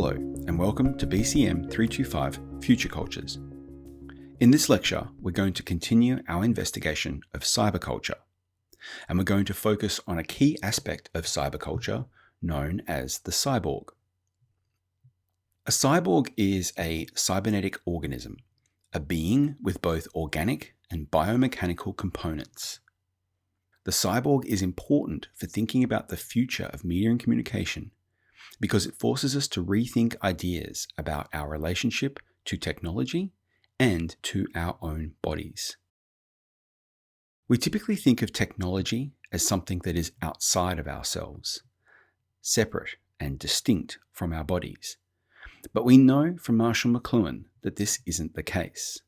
Hello, and welcome to BCM325 Future Cultures. In this lecture, we're going to continue our investigation of cyberculture, and we're going to focus on a key aspect of cyberculture known as the cyborg. A cyborg is a cybernetic organism, a being with both organic and biomechanical components. The cyborg is important for thinking about the future of media and communication because it forces us to rethink ideas about our relationship to technology and to our own bodies. We typically think of technology as something that is outside of ourselves, separate and distinct from our bodies. But we know from Marshall McLuhan that this isn't the case.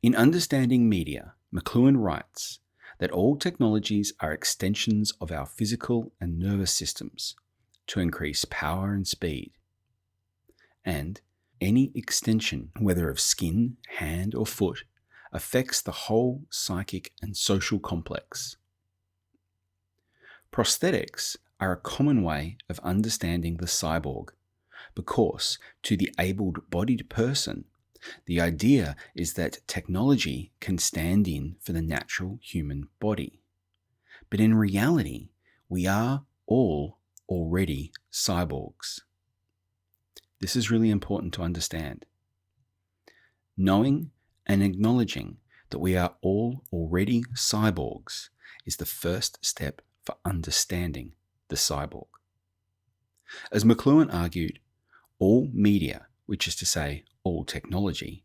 In Understanding Media, McLuhan writes that all technologies are extensions of our physical and nervous systems to increase power and speed. And any extension, whether of skin, hand, or foot, affects the whole psychic and social complex. Prosthetics are a common way of understanding the cyborg, because to the able-bodied person, the idea is that technology can stand in for the natural human body. But in reality, we are all already cyborgs. This is really important to understand. Knowing and acknowledging that we are all already cyborgs is the first step for understanding the cyborg. As McLuhan argued, all media, which is to say all technology,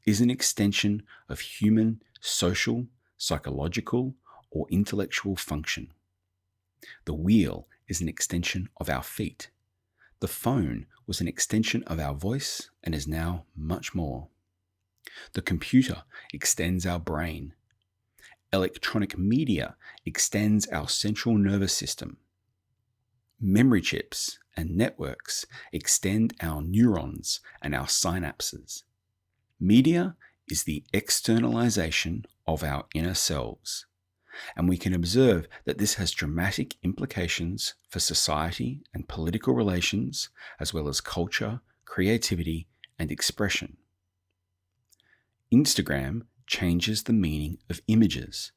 is an extension of human social, psychological, or intellectual function. The wheel is an extension of our feet. The phone was an extension of our voice and is now much more. The computer extends our brain. Electronic media extends our central nervous system. Memory chips and networks extend our neurons and our synapses. Media is the externalization of our inner selves, and we can observe that this has dramatic implications for society and political relations, as well as culture, creativity, and expression. Instagram changes the meaning of images.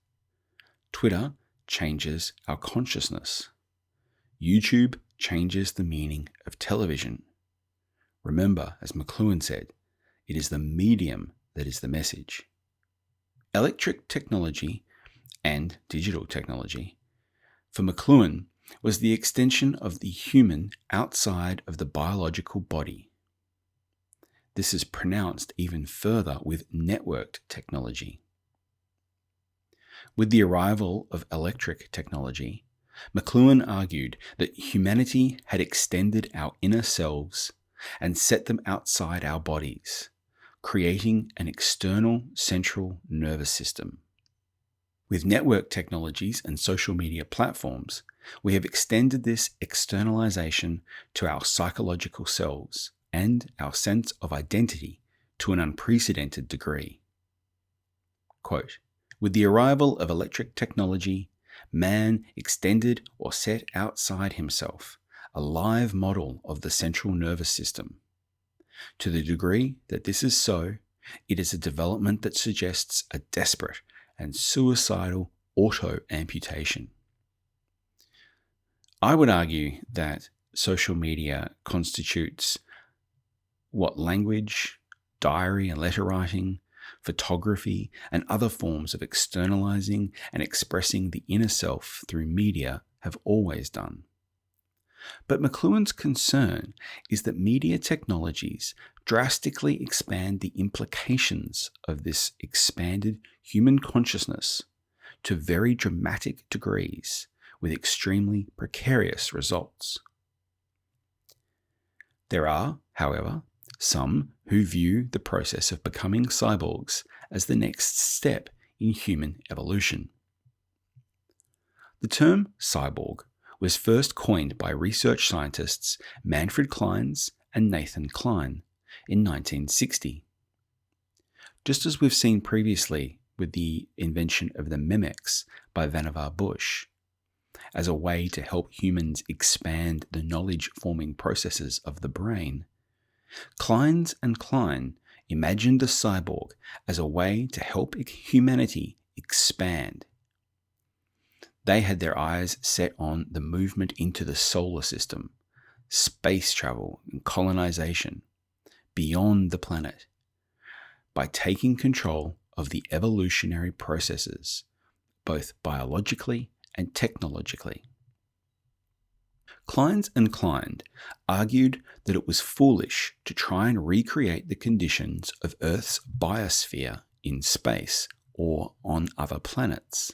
Twitter changes our consciousness. YouTube changes the meaning of television. Remember, as McLuhan said, it is the medium that is the message. Electric technology and digital technology, for McLuhan, was the extension of the human outside of the biological body. This is pronounced even further with networked technology. With the arrival of electric technology, McLuhan argued that humanity had extended our inner selves and set them outside our bodies, creating an external central nervous system. With network technologies and social media platforms, we have extended this externalization to our psychological selves and our sense of identity to an unprecedented degree. Quote, with the arrival of electric technology, man extended or set outside himself a live model of the central nervous system. To the degree that this is so, it is a development that suggests a desperate and suicidal auto-amputation. I would argue that social media constitutes what language, diary and letter writing, photography, and other forms of externalizing and expressing the inner self through media have always done. But McLuhan's concern is that media technologies drastically expand the implications of this expanded human consciousness to very dramatic degrees with extremely precarious results. There are, however, some who view the process of becoming cyborgs as the next step in human evolution. The term cyborg was first coined by research scientists Manfred Clynes and Nathan Kline in 1960. Just as we've seen previously with the invention of the Memex by Vannevar Bush, as a way to help humans expand the knowledge-forming processes of the brain, Kleins and Klein imagined the cyborg as a way to help humanity expand. They had their eyes set on the movement into the solar system, space travel and colonization, beyond the planet, by taking control of the evolutionary processes, both biologically and technologically. Kleins and Klein argued that it was foolish to try and recreate the conditions of Earth's biosphere in space or on other planets.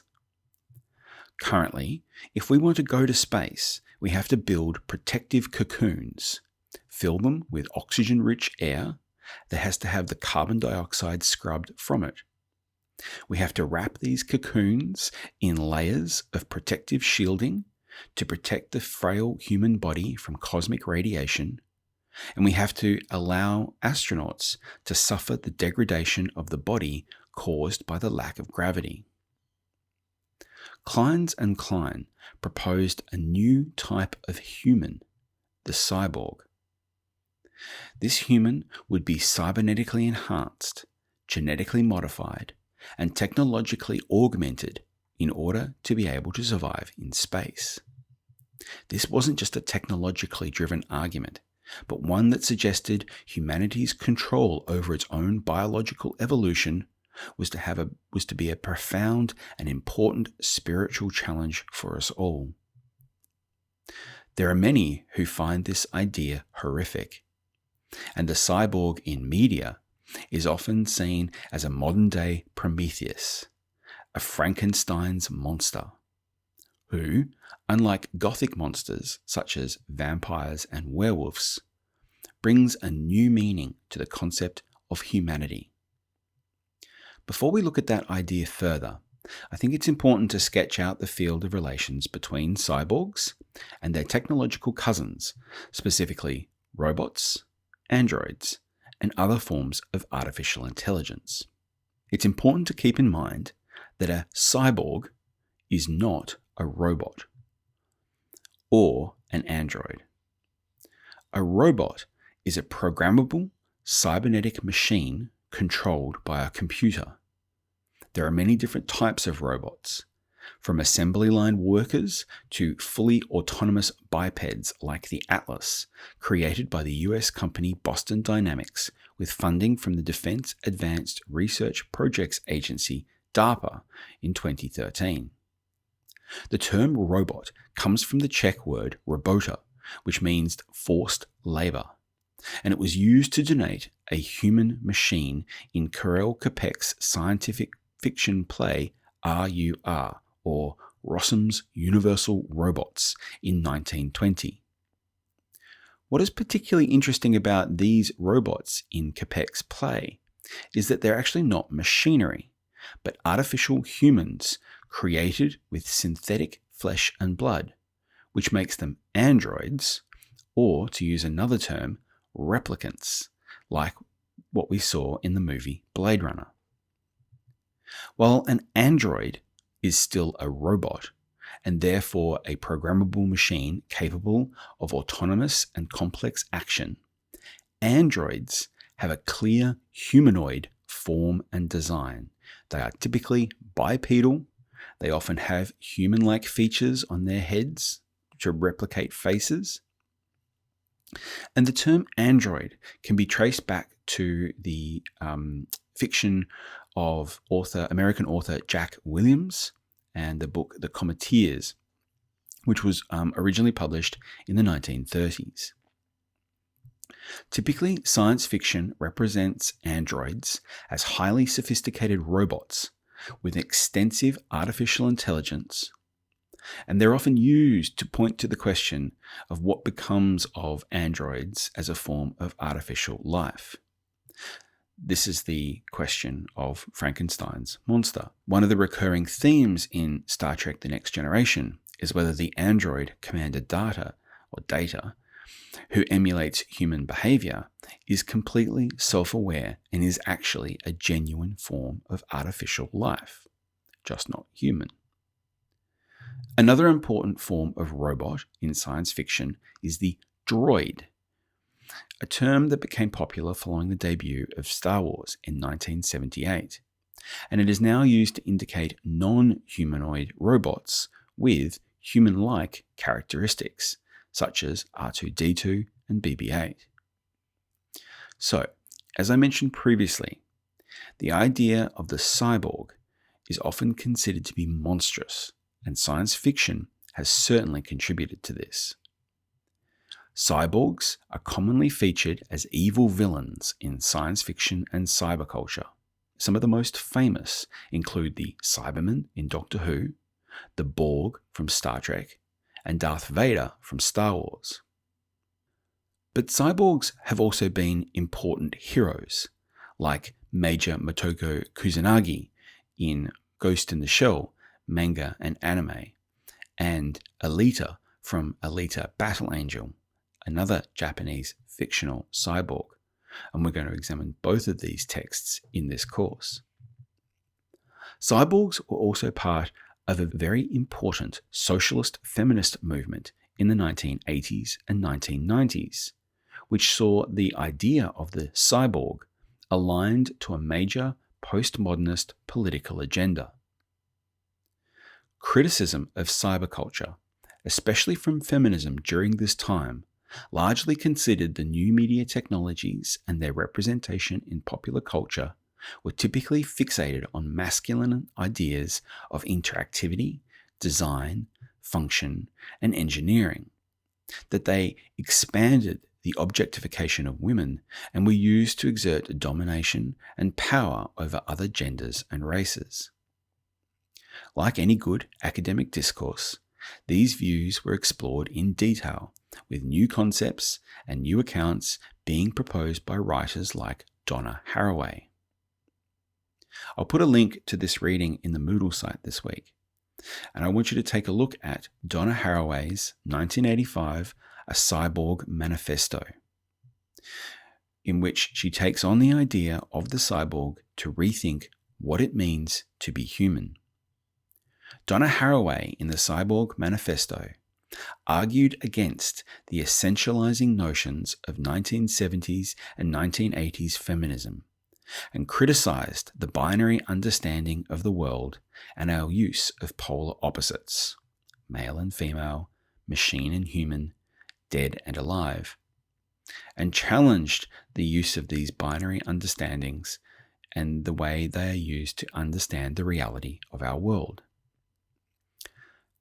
Currently, if we want to go to space, we have to build protective cocoons, fill them with oxygen-rich air that has to have the carbon dioxide scrubbed from it. We have to wrap these cocoons in layers of protective shielding to protect the frail human body from cosmic radiation, and we have to allow astronauts to suffer the degradation of the body caused by the lack of gravity. Kleins and Klein proposed a new type of human, the cyborg. This human would be cybernetically enhanced, genetically modified, and technologically augmented in order to be able to survive in space. This wasn't just a technologically driven argument, but one that suggested humanity's control over its own biological evolution was to be a profound and important spiritual challenge for us all. There are many who find this idea horrific, and the cyborg in media is often seen as a modern-day Prometheus, a Frankenstein's monster, who, unlike Gothic monsters such as vampires and werewolves, brings a new meaning to the concept of humanity. Before we look at that idea further, I think it's important to sketch out the field of relations between cyborgs and their technological cousins, specifically robots, androids, and other forms of artificial intelligence. It's important to keep in mind that a cyborg is not a robot or an android. A robot is a programmable cybernetic machine controlled by a computer. There are many different types of robots, from assembly line workers to fully autonomous bipeds like the Atlas, created by the US company Boston Dynamics with funding from the Defense Advanced Research Projects Agency, DARPA, in 2013. The term robot comes from the Czech word robota, which means forced labor, and it was used to denote a human machine in Karel Čapek's scientific fiction play RUR, or Rossum's Universal Robots, in 1920. What is particularly interesting about these robots in Čapek's play is that they're actually not machinery, but artificial humans created with synthetic flesh and blood, which makes them androids, or, to use another term, replicants, like what we saw in the movie Blade Runner. While an android is still a robot, and therefore a programmable machine capable of autonomous and complex action, androids have a clear humanoid form and design. They are typically bipedal. They often have human-like features on their heads to replicate faces. And the term android can be traced back to the fiction of American author Jack Williams and the book The Cometeers, which was originally published in the 1930s. Typically, science fiction represents androids as highly sophisticated robots with extensive artificial intelligence, and they're often used to point to the question of what becomes of androids as a form of artificial life. This is the question of Frankenstein's monster. One of the recurring themes in Star Trek The Next Generation is whether the android Commander Data, who emulates human behavior, is completely self-aware and is actually a genuine form of artificial life, just not human. Another important form of robot in science fiction is the droid, a term that became popular following the debut of Star Wars in 1978, and it is now used to indicate non-humanoid robots with human-like characteristics, such as R2-D2 and BB-8. So, as I mentioned previously, the idea of the cyborg is often considered to be monstrous, and science fiction has certainly contributed to this. Cyborgs are commonly featured as evil villains in science fiction and cyberculture. Some of the most famous include the Cybermen in Doctor Who, the Borg from Star Trek, and Darth Vader from Star Wars. But cyborgs have also been important heroes, like Major Motoko Kusanagi in Ghost in the Shell manga and anime, and Alita from Alita Battle Angel, another Japanese fictional cyborg, and we're going to examine both of these texts in this course. Cyborgs were also part of a very important socialist feminist movement in the 1980s and 1990s, which saw the idea of the cyborg aligned to a major postmodernist political agenda. Criticism of cyberculture, especially from feminism during this time, largely considered the new media technologies and their representation in popular culture were typically fixated on masculine ideas of interactivity, design, function, and engineering, that they expanded the objectification of women and were used to exert domination and power over other genders and races. Like any good academic discourse, these views were explored in detail, with new concepts and new accounts being proposed by writers like Donna Haraway. I'll put a link to this reading in the Moodle site this week, and I want you to take a look at Donna Haraway's 1985 A Cyborg Manifesto, in which she takes on the idea of the cyborg to rethink what it means to be human. Donna Haraway in the Cyborg Manifesto argued against the essentializing notions of 1970s and 1980s feminism and criticized the binary understanding of the world and our use of polar opposites, male and female, machine and human, dead and alive, and challenged the use of these binary understandings and the way they are used to understand the reality of our world.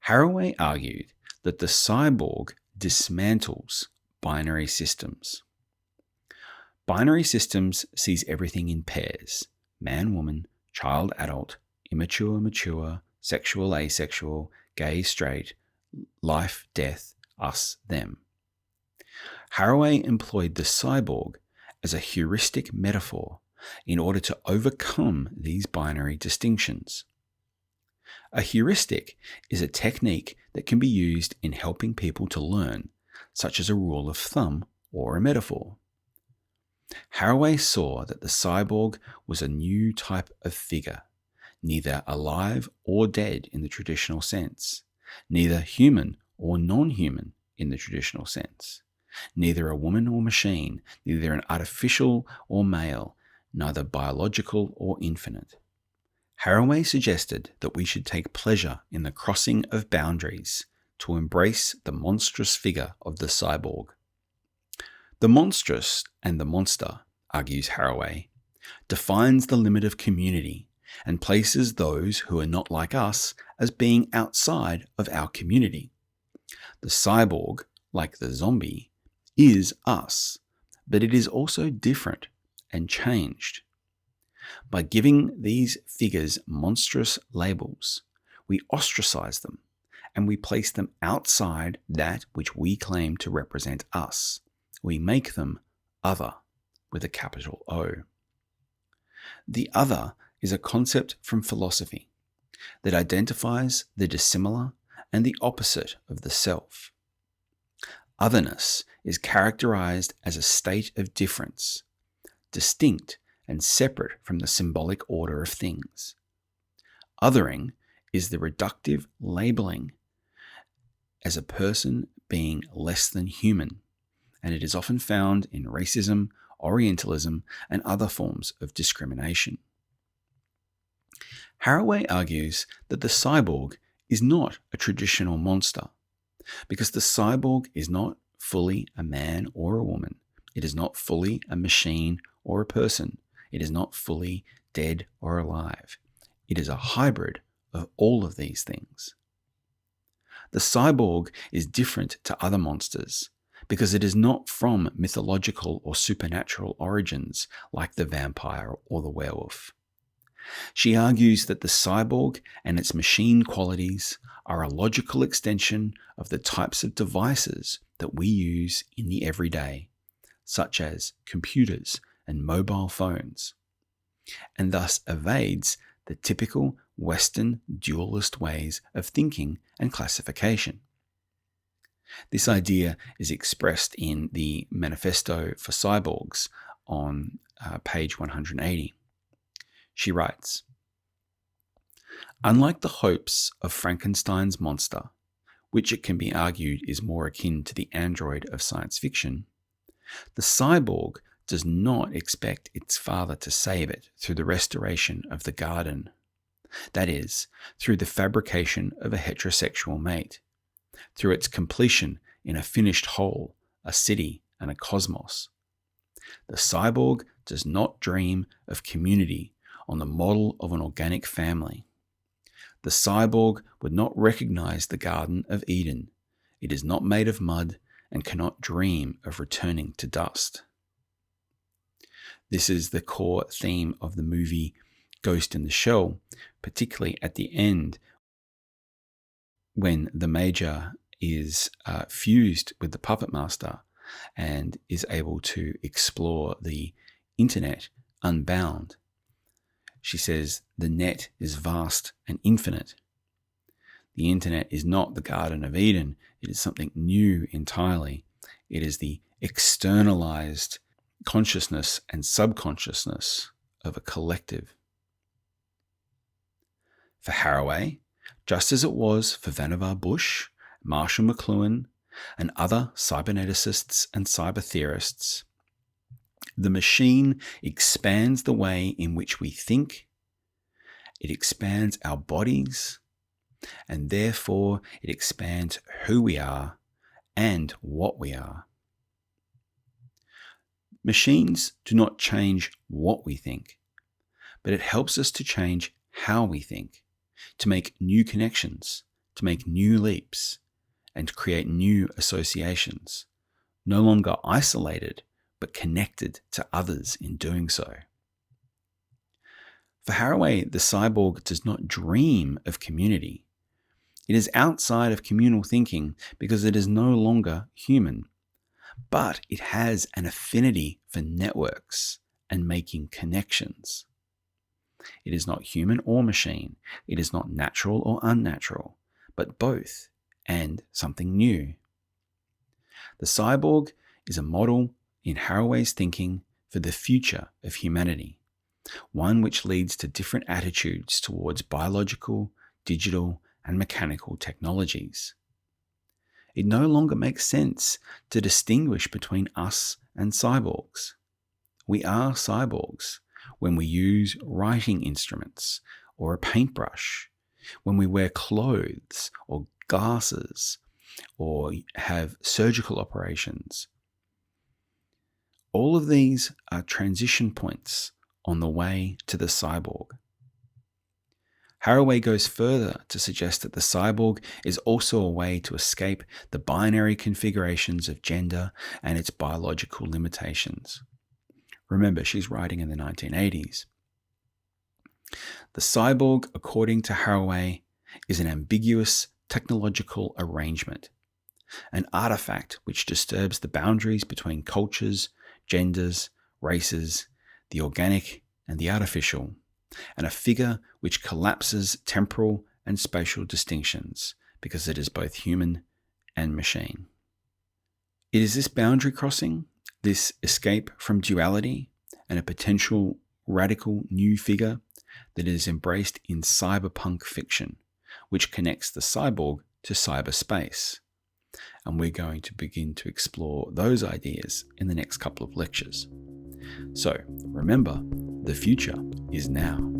Haraway argued that the cyborg dismantles binary systems. Binary systems sees everything in pairs: man, woman, child, adult, immature, mature, sexual, asexual, gay, straight, life, death, us, them. Haraway employed the cyborg as a heuristic metaphor in order to overcome these binary distinctions. A heuristic is a technique that can be used in helping people to learn, such as a rule of thumb or a metaphor. Haraway saw that the cyborg was a new type of figure, neither alive or dead in the traditional sense, neither human or non-human in the traditional sense, neither a woman or machine, neither an artificial or male, neither biological or infinite. Haraway suggested that we should take pleasure in the crossing of boundaries to embrace the monstrous figure of the cyborg. The monstrous and the monster, argues Haraway, defines the limit of community and places those who are not like us as being outside of our community. The cyborg, like the zombie, is us, but it is also different and changed. By giving these figures monstrous labels, we ostracize them and we place them outside that which we claim to represent us. We make them other with a capital O. The other is a concept from philosophy that identifies the dissimilar and the opposite of the self. Otherness is characterized as a state of difference, distinct and separate from the symbolic order of things. Othering is the reductive labeling as a person being less than human, and it is often found in racism, Orientalism, and other forms of discrimination. Haraway argues that the cyborg is not a traditional monster, because the cyborg is not fully a man or a woman. It is not fully a machine or a person. It is not fully dead or alive. It is a hybrid of all of these things. The cyborg is different to other monsters because it is not from mythological or supernatural origins like the vampire or the werewolf. She argues that the cyborg and its machine qualities are a logical extension of the types of devices that we use in the everyday, such as computers and mobile phones, and thus evades the typical Western dualist ways of thinking and classification. This idea is expressed in the Manifesto for Cyborgs on page 180. She writes, "Unlike the hopes of Frankenstein's monster, which it can be argued is more akin to the android of science fiction, the cyborg does not expect its father to save it through the restoration of the garden, that is, through the fabrication of a heterosexual mate, through its completion in a finished whole, a city, and a cosmos. The cyborg does not dream of community on the model of an organic family. The cyborg would not recognize the Garden of Eden. It is not made of mud and cannot dream of returning to dust." This is the core theme of the movie Ghost in the Shell, particularly at the end when the Major is fused with the Puppet Master and is able to explore the internet unbound. She says, "The net is vast and infinite." The internet is not the Garden of Eden. It is something new entirely. It is the externalized consciousness and subconsciousness of a collective. For Haraway, just as it was for Vannevar Bush, Marshall McLuhan, and other cyberneticists and cyber theorists, the machine expands the way in which we think, it expands our bodies, and therefore it expands who we are and what we are. Machines do not change what we think, but it helps us to change how we think, to make new connections, to make new leaps, and to create new associations, no longer isolated, but connected to others in doing so. For Haraway, the cyborg does not dream of community. It is outside of communal thinking because it is no longer human, but it has an affinity for networks and making connections. It is not human or machine. It is not natural or unnatural, but both and something new. The cyborg is a model in Haraway's thinking for the future of humanity, one which leads to different attitudes towards biological, digital, and mechanical technologies. It no longer makes sense to distinguish between us and cyborgs. We are cyborgs when we use writing instruments or a paintbrush, when we wear clothes or glasses or have surgical operations. All of these are transition points on the way to the cyborg. Haraway goes further to suggest that the cyborg is also a way to escape the binary configurations of gender and its biological limitations. Remember, she's writing in the 1980s. The cyborg, according to Haraway, is an ambiguous technological arrangement, an artifact which disturbs the boundaries between cultures, genders, races, the organic and the artificial, and a figure which collapses temporal and spatial distinctions because it is both human and machine. It is this boundary crossing, this escape from duality, and a potential radical new figure that is embraced in cyberpunk fiction, which connects the cyborg to cyberspace, and we're going to begin to explore those ideas in the next couple of lectures. So remember, the future is now.